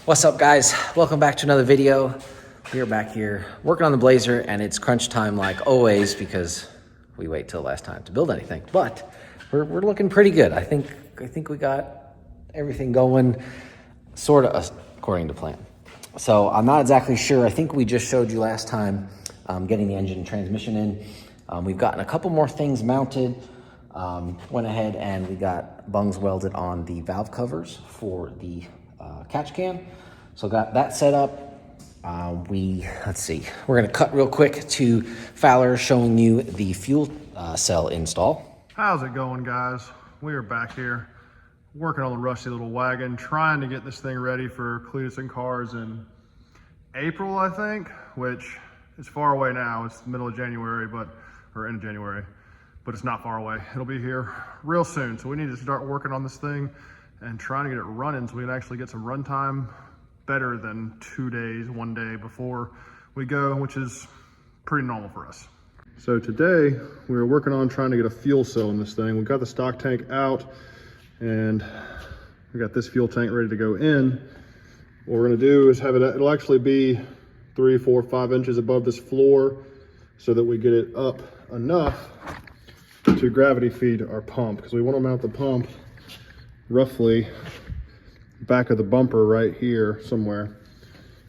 What's up, guys? Welcome back to another video. We are back here working on the Blazer, and it's crunch time like always because we wait till last time to build anything. But we're looking pretty good. I think we got everything going sort of according to plan. So I'm not exactly sure. I think we just showed you last time getting the engine and transmission in. We've gotten a couple more things mounted. Went ahead and we got bungs welded on the valve covers for the catch can. So got that set up. Let's see, we're gonna cut real quick to Fowler showing you the fuel cell install. How's it going, guys? We are back here working on the rusty little wagon, trying to get this thing ready for Cletus and Cars in April, I think, which is far away now. It's the middle of January, or end of January, but it's not far away. It'll be here real soon. So we need to start working on this thing and trying to get it running so we can actually get some runtime better than 2 days, 1 day before we go, which is pretty normal for us. So today we were working on trying to get a fuel cell in this thing. We got the stock tank out and we got this fuel tank ready to go in. What we're gonna do is have it, it'll actually be 3, 4, 5 inches above this floor so that we get it up enough to gravity feed our pump, because we want to mount the pump roughly back of the bumper right here somewhere.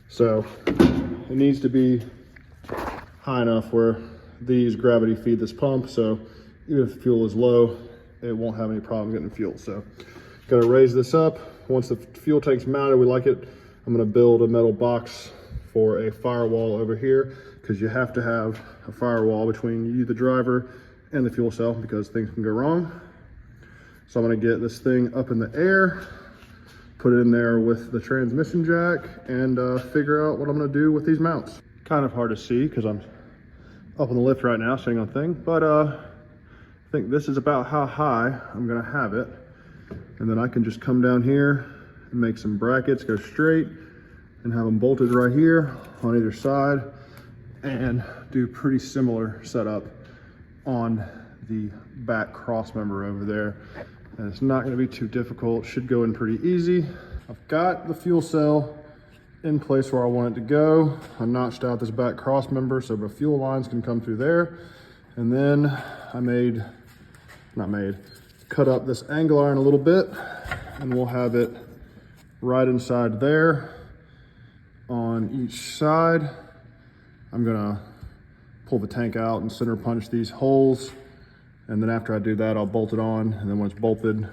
So it needs to be high enough where these gravity feed this pump, so even if the fuel is low, it won't have any problem getting fuel. So got to raise this up. Once the fuel tank's mounted, we like it, I'm going to build a metal box for a firewall over here, because you have to have a firewall between you, the driver, and the fuel cell, because things can go wrong. So I'm going to get this thing up in the air, put it in there with the transmission jack, and figure out what I'm going to do with these mounts. Kind of hard to see because I'm up on the lift right now, sitting on the thing, but I think this is about how high I'm going to have it. And then I can just come down here and make some brackets, go straight, and have them bolted right here on either side, and do pretty similar setup on the back cross member over there. And it's not going to be too difficult, should go in pretty easy. I've got the fuel cell in place where I want it to go. I notched out this back cross member so the fuel lines can come through there. And then I cut up this angle iron a little bit, and we'll have it right inside there on each side. I'm gonna pull the tank out and center punch these holes. And then after I do that, I'll bolt it on. And then when it's bolted,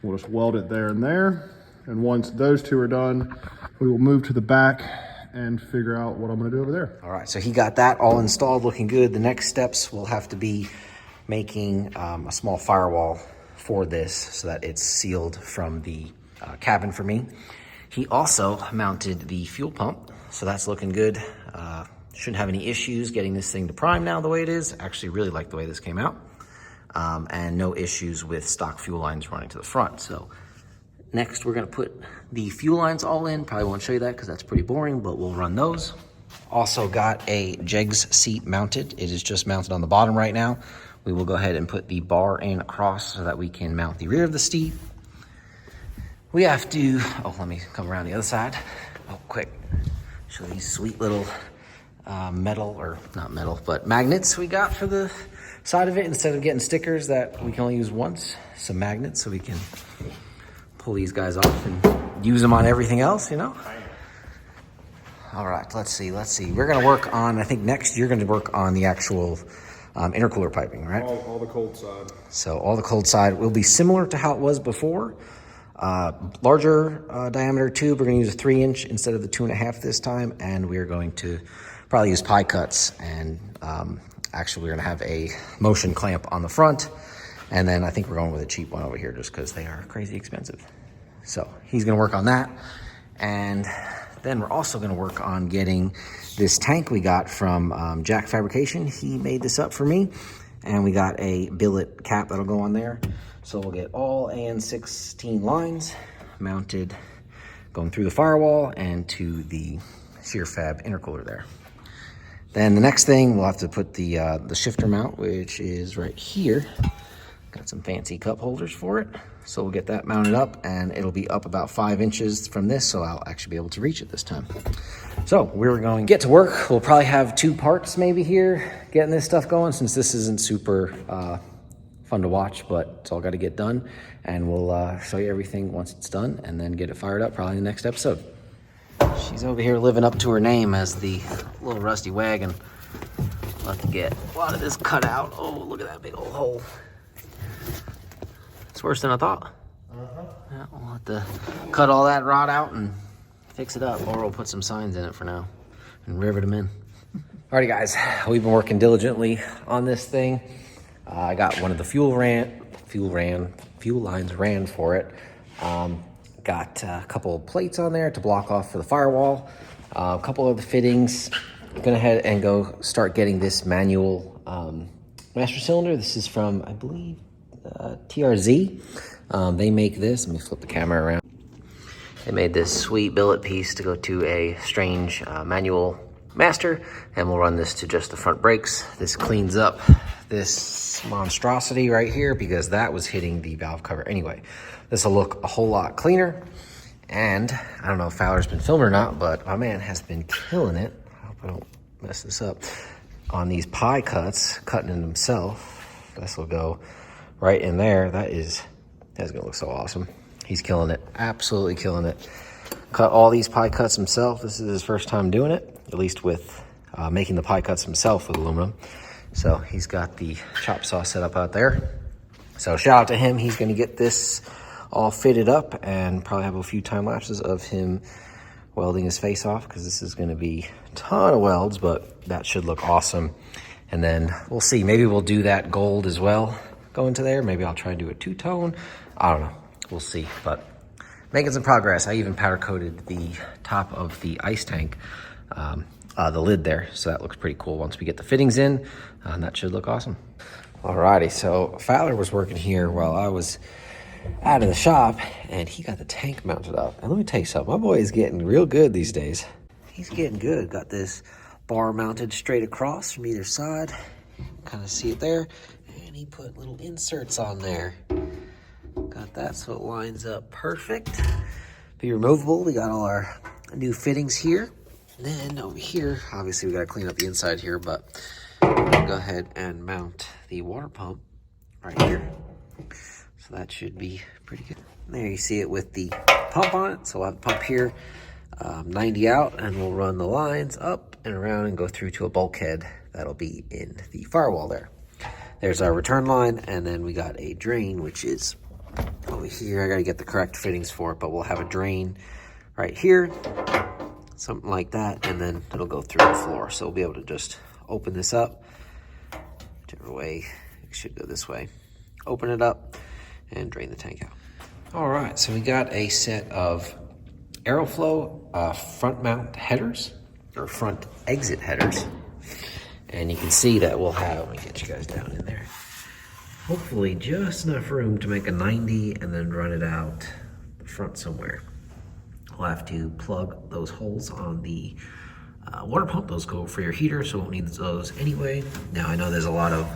we'll just weld it there and there. And once those two are done, we will move to the back and figure out what I'm gonna do over there. All right, so he got that all installed, looking good. The next steps will have to be making a small firewall for this so that it's sealed from the cabin for me. He also mounted the fuel pump, so that's looking good. Shouldn't have any issues getting this thing to prime now the way it is. Actually really like the way this came out. And no issues with stock fuel lines running to the front. So next we're gonna put the fuel lines all in. Probably won't show you that because that's pretty boring, but we'll run those. Also got a jegs seat mounted. It is just mounted on the bottom right now. We will go ahead and put the bar in across so that we can mount the rear of the seat. We have to, let me come around the other side. Quick, show these sweet little metal, or not metal, but magnets we got for the side of it. Instead of getting stickers that we can only use once, some magnets so we can pull these guys off and use them on everything else, you know? All right, let's see. We're gonna work on, I think next you're gonna work on the actual intercooler piping, right? All the cold side. So all the cold side will be similar to how it was before. Larger diameter tube. We're gonna use a 3-inch instead of the 2.5 this time, and we are going to probably use pie cuts, and actually we're gonna have a motion clamp on the front, and then I think we're going with a cheap one over here just because they are crazy expensive. So he's gonna work on that, and then we're also gonna work on getting this tank we got from Jack Fabrication. He made this up for me, and we got a billet cap that'll go on there. So we'll get all AN16 lines mounted, going through the firewall and to the shear fab intercooler there. Then the next thing, we'll have to put the shifter mount, which is right here. Got some fancy cup holders for it. So we'll get that mounted up, and it'll be up about 5 inches from this, so I'll actually be able to reach it this time. So we're going to get to work. We'll probably have 2 parts maybe here getting this stuff going, since this isn't super fun to watch, but it's all got to get done. And we'll show you everything once it's done, and then get it fired up probably in the next episode. She's over here living up to her name as the little rusty wagon. We'll have to get a lot of this cut out. Oh, look at that big old hole. It's worse than I thought. Yeah, we'll have to cut all that rod out and fix it up, or we'll put some signs in it for now and rivet them in. Alrighty guys, we've been working diligently on this thing. I got one of the fuel lines ran for it. Got a couple of plates on there to block off for the firewall. A couple of the fittings. I'm gonna head and go start getting this manual master cylinder. This is from, I believe, TRZ. They make this. Let me flip the camera around. They made this sweet billet piece to go to a strange manual master, and we'll run this to just the front brakes. This cleans up this monstrosity right here because that was hitting the valve cover. Anyway, this will look a whole lot cleaner. And I don't know if Fowler's been filming or not, but my man has been killing it. I hope I don't mess this up. On these pie cuts, cutting it himself. This will go right in there. That's gonna look so awesome. He's killing it, absolutely killing it. Cut all these pie cuts himself. This is his first time doing it, at least with making the pie cuts himself with aluminum. So he's got the chop saw set up out there. So shout out to him. He's gonna get this all fitted up and probably have a few time lapses of him welding his face off, because this is gonna be a ton of welds, but that should look awesome. And then we'll see, maybe we'll do that gold as well, go into there. Maybe I'll try and do a 2-tone. I don't know, we'll see, but making some progress. I even powder coated the top of the ice tank, the lid there, so that looks pretty cool once we get the fittings in, and that should look awesome. Alrighty, so Fowler was working here while I was out of the shop, and he got the tank mounted up. And let me tell you something, my boy is getting real good these days. He's getting good. Got this bar mounted straight across from either side. Kind of see it there. And he put little inserts on there. Got that so it lines up perfect. Be removable. We got all our new fittings here. And then over here, obviously we got to clean up the inside here, but we'll go ahead and mount the water pump right here. So that should be pretty good. There you see it with the pump on it. So we'll have the pump here, 90 out, and we'll run the lines up and around and go through to a bulkhead that'll be in the firewall there. There's our return line, and then we got a drain, which is over here. I gotta get the correct fittings for it, but we'll have a drain right here, something like that, and then it'll go through the floor. So we'll be able to just open this up, whichever way, it should go this way. Open it up and drain the tank out. All right, so we got a set of Aeroflow front mount headers, or front exit headers. And you can see that we'll have, let me get you guys down in there, hopefully just enough room to make a 90 and then run it out the front somewhere. We'll have to plug those holes on the water pump. Those go for your heater, so we won't need those anyway. Now I know there's a lot of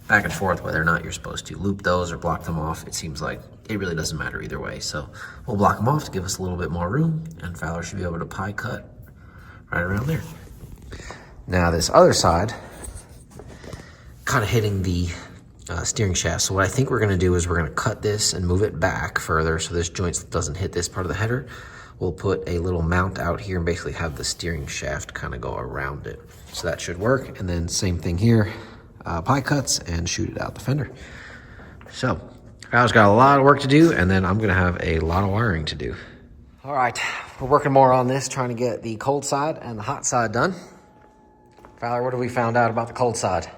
back and forth whether or not you're supposed to loop those or block them off. It seems like it really doesn't matter either way. So we'll block them off to give us a little bit more room, and Fowler should be able to pie cut right around there. Now this other side, kind of hitting the steering shaft. So what I think we're gonna do is we're gonna cut this and move it back further so this joint doesn't hit this part of the header. We'll put a little mount out here and basically have the steering shaft kind of go around it. So that should work. And then same thing here, pie cuts and shoot it out the fender. So Kyle's got a lot of work to do, and then I'm gonna have a lot of wiring to do. All right, we're working more on this, trying to get the cold side and the hot side done. Fowler, what have we found out about the cold side?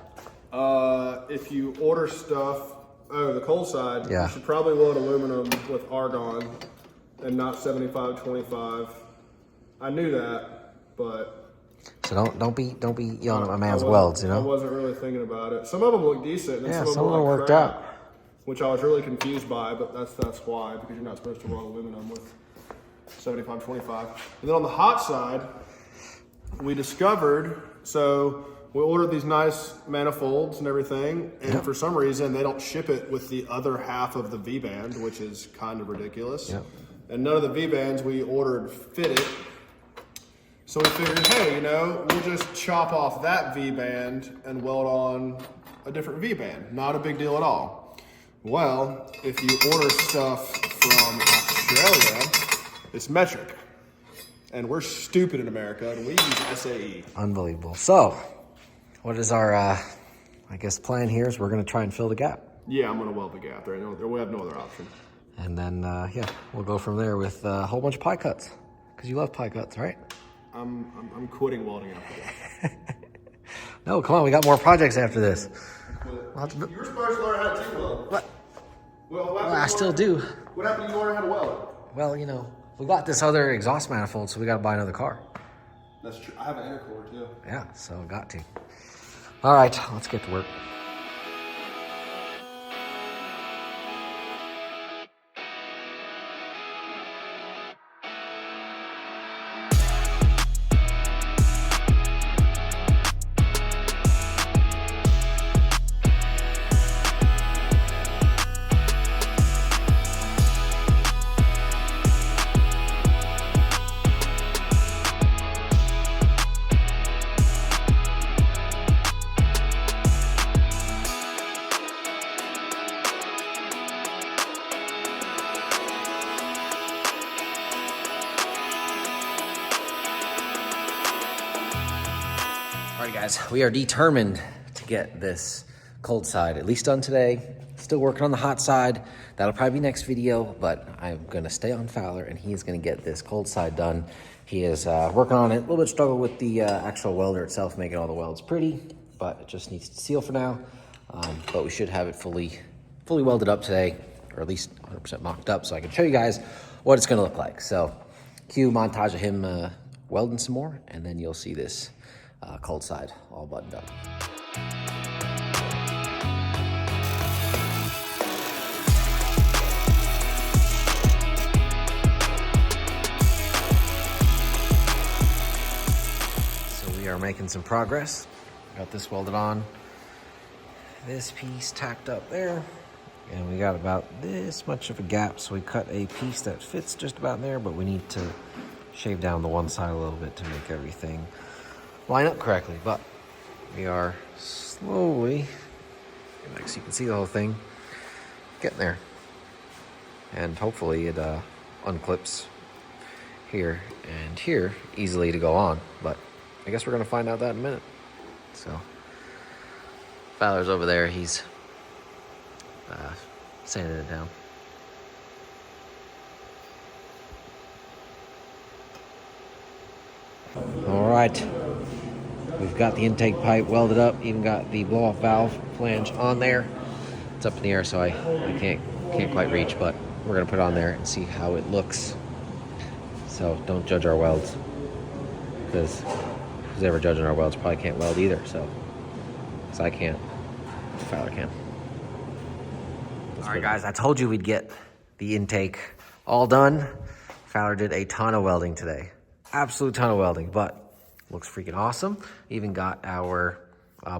If you order stuff, the cold side, yeah, you should probably load aluminum with argon and not 75-25. I knew that, but so don't be yelling at my man's welds, you know. I wasn't really thinking about it. Some of them look decent, and yeah, some of them worked crap, out, which I was really confused by. But that's why, because you're not supposed to weld aluminum with 75-25. And then on the hot side, we discovered, so we ordered these nice manifolds and everything, and for some reason they don't ship it with the other half of the V-band, which is kind of ridiculous. And none of the V-bands we ordered fit it. So we figured, hey, you know, we'll just chop off that V-band and weld on a different V-band. Not a big deal at all. Well, if you order stuff from Australia, it's metric. And we're stupid in America, and we use SAE. Unbelievable. So, what is our, I guess, plan here is we're going to try and fill the gap. Yeah, I'm going to weld the gap. Right? We have no other option. And then, yeah, we'll go from there with a whole bunch of pie cuts. Because you love pie cuts, right? I'm quitting welding after this. No, come on, we got more projects after this. You're supposed to learn how to weld. What? Well, I still do. What happened to you learn how to weld? Well, you know, we got this other exhaust manifold, so we got to buy another car. That's true. I have an intercooler too. Yeah, so got to. All right, let's get to work. All right, guys, we are determined to get this cold side at least done today. Still working on the hot side. That'll probably be next video, but I'm gonna stay on Fowler and he is gonna get this cold side done. He is working on it. A little bit struggle with the actual welder itself, making all the welds pretty, but it just needs to seal for now. But we should have it fully welded up today, or at least 100% mocked up, so I can show you guys what it's gonna look like. So, cue montage of him welding some more, and then you'll see this cold side all buttoned up. So we are making some progress. Got this welded on. This piece tacked up there. And we got about this much of a gap, so we cut a piece that fits just about there, but we need to shave down the one side a little bit to make everything line up correctly. But we are slowly, so you can see the whole thing, getting there. And hopefully it unclips here and here easily to go on, but I guess we're gonna find out that in a minute. So Fowler's over there, he's sanding it down. All right, we've got the intake pipe welded up, even got the blow-off valve flange on there. It's up in the air, so I can't quite reach, but we're gonna put it on there and see how it looks. So don't judge our welds, because who's ever judging our welds probably can't weld either. So, because I can't, Fowler can. All right, guys, I told you we'd get the intake all done. Fowler did a ton of welding today. Absolute ton of welding, but looks freaking awesome. Even got our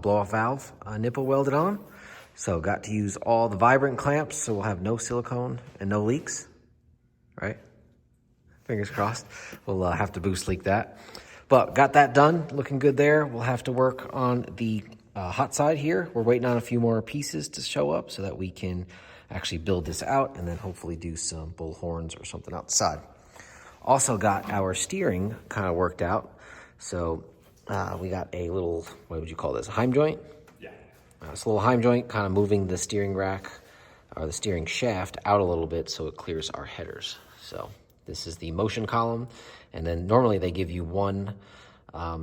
blow-off valve nipple welded on. So got to use all the vibrant clamps, so we'll have no silicone and no leaks, right? Fingers crossed. We'll have to boost leak that. But got that done, looking good there. We'll have to work on the hot side here. We're waiting on a few more pieces to show up so that we can actually build this out and then hopefully do some bull horns or something outside. Also got our steering kind of worked out. So we got a little, what would you call this, a heim joint? Yeah. It's a little heim joint, kind of moving the steering rack or the steering shaft out a little bit so it clears our headers. So this is the motion column. And then normally they give you one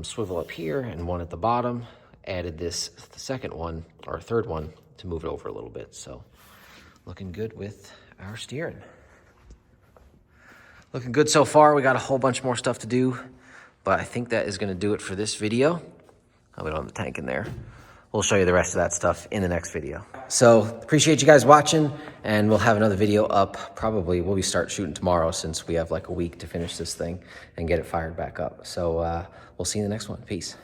swivel up here and one at the bottom. Added this, the second one, or third one, to move it over a little bit. So looking good with our steering. Looking good so far. We got a whole bunch more stuff to do, but I think that is gonna do it for this video. Oh, we don't have the tank in there. We'll show you the rest of that stuff in the next video. So appreciate you guys watching, and we'll have another video up. Probably we'll start shooting tomorrow since we have like a week to finish this thing and get it fired back up. So we'll see you in the next one. Peace.